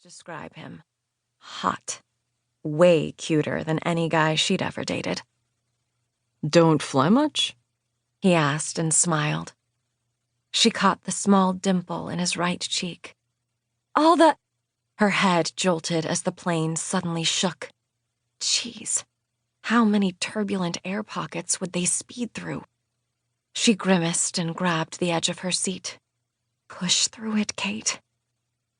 Describe him. Hot. Way cuter than any guy she'd ever dated. Don't fly much? He asked and smiled. She caught the small dimple in his right cheek. Her head jolted as the plane suddenly shook. Jeez, how many turbulent air pockets would they speed through? She grimaced and grabbed the edge of her seat. Push through it, Kate.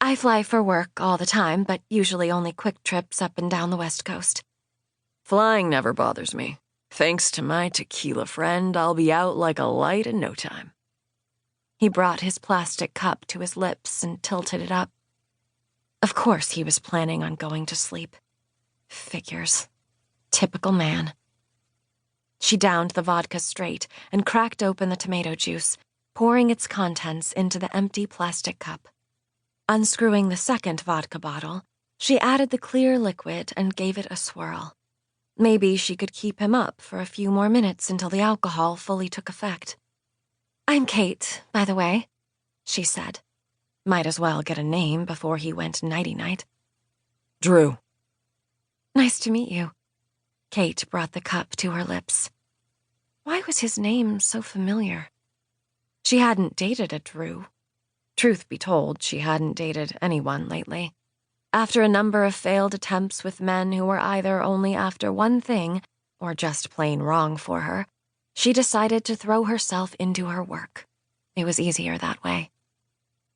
I fly for work all the time, but usually only quick trips up and down the West Coast. Flying never bothers me. Thanks to my tequila friend, I'll be out like a light in no time. He brought his plastic cup to his lips and tilted it up. Of course he was planning on going to sleep. Figures. Typical man. She downed the vodka straight and cracked open the tomato juice, pouring its contents into the empty plastic cup. Unscrewing the second vodka bottle, she added the clear liquid and gave it a swirl. Maybe she could keep him up for a few more minutes until the alcohol fully took effect. I'm Kate, by the way, she said. Might as well get a name before he went nighty-night. Drew. Nice to meet you. Kate brought the cup to her lips. Why was his name so familiar? She hadn't dated a Drew. Truth be told, she hadn't dated anyone lately. After a number of failed attempts with men who were either only after one thing or just plain wrong for her, she decided to throw herself into her work. It was easier that way.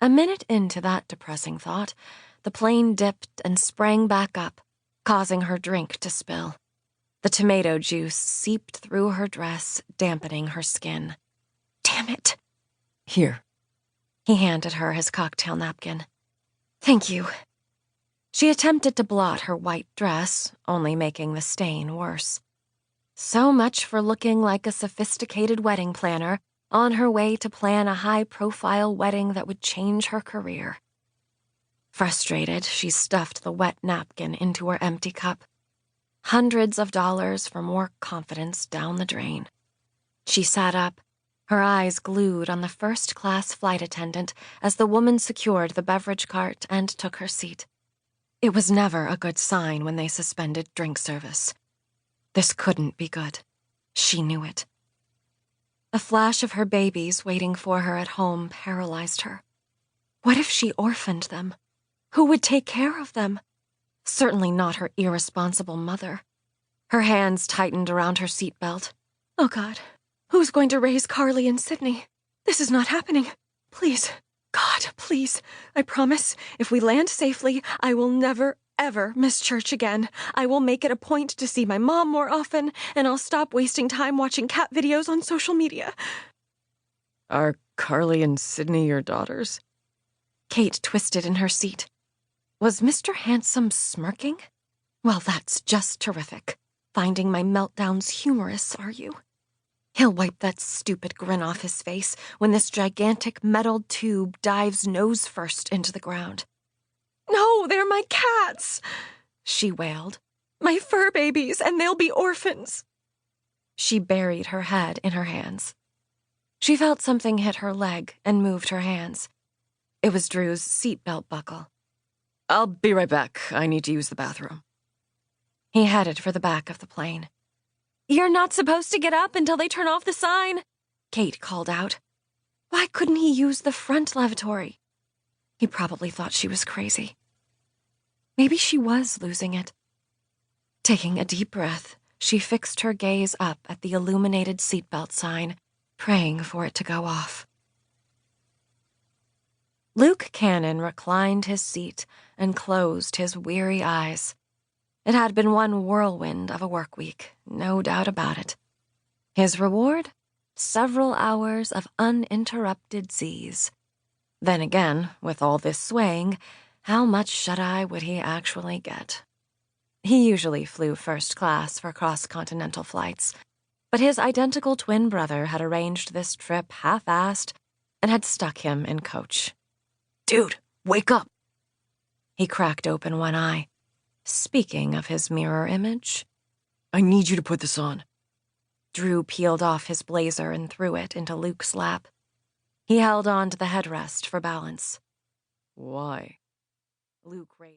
A minute into that depressing thought, the plane dipped and sprang back up, causing her drink to spill. The tomato juice seeped through her dress, dampening her skin. Damn it. Here. He handed her his cocktail napkin. Thank you. She attempted to blot her white dress, only making the stain worse. So much for looking like a sophisticated wedding planner on her way to plan a high-profile wedding that would change her career. Frustrated, she stuffed the wet napkin into her empty cup. Hundreds of dollars for more confidence down the drain. She sat up, her eyes glued on the first-class flight attendant as the woman secured the beverage cart and took her seat. It was never a good sign when they suspended drink service. This couldn't be good. She knew it. A flash of her babies waiting for her at home paralyzed her. What if she orphaned them? Who would take care of them? Certainly not her irresponsible mother. Her hands tightened around her seatbelt. Oh, God. Who's going to raise Carly and Sydney? This is not happening. Please. God, please. I promise, if we land safely, I will never, ever miss church again. I will make it a point to see my mom more often, and I'll stop wasting time watching cat videos on social media. Are Carly and Sydney your daughters? Kate twisted in her seat. Was Mr. Handsome smirking? Well, that's just terrific. Finding my meltdowns humorous, are you? He'll wipe that stupid grin off his face when this gigantic metal tube dives nose first into the ground. No, they're my cats, she wailed. My fur babies, and they'll be orphans. She buried her head in her hands. She felt something hit her leg and moved her hands. It was Drew's seatbelt buckle. I'll be right back. I need to use the bathroom. He headed for the back of the plane. You're not supposed to get up until they turn off the sign, Kate called out. Why couldn't he use the front lavatory? He probably thought she was crazy. Maybe she was losing it. Taking a deep breath, she fixed her gaze up at the illuminated seatbelt sign, praying for it to go off. Luke Cannon reclined his seat and closed his weary eyes. It had been one whirlwind of a work week, no doubt about it. His reward? Several hours of uninterrupted Z's. Then again, with all this swaying, how much shut-eye would he actually get? He usually flew first class for cross-continental flights, but his identical twin brother had arranged this trip half-assed and had stuck him in coach. Dude, wake up! He cracked open one eye. Speaking of his mirror image, I need you to put this on. Drew peeled off his blazer and threw it into Luke's lap. He held on to the headrest for balance. Why? Luke raised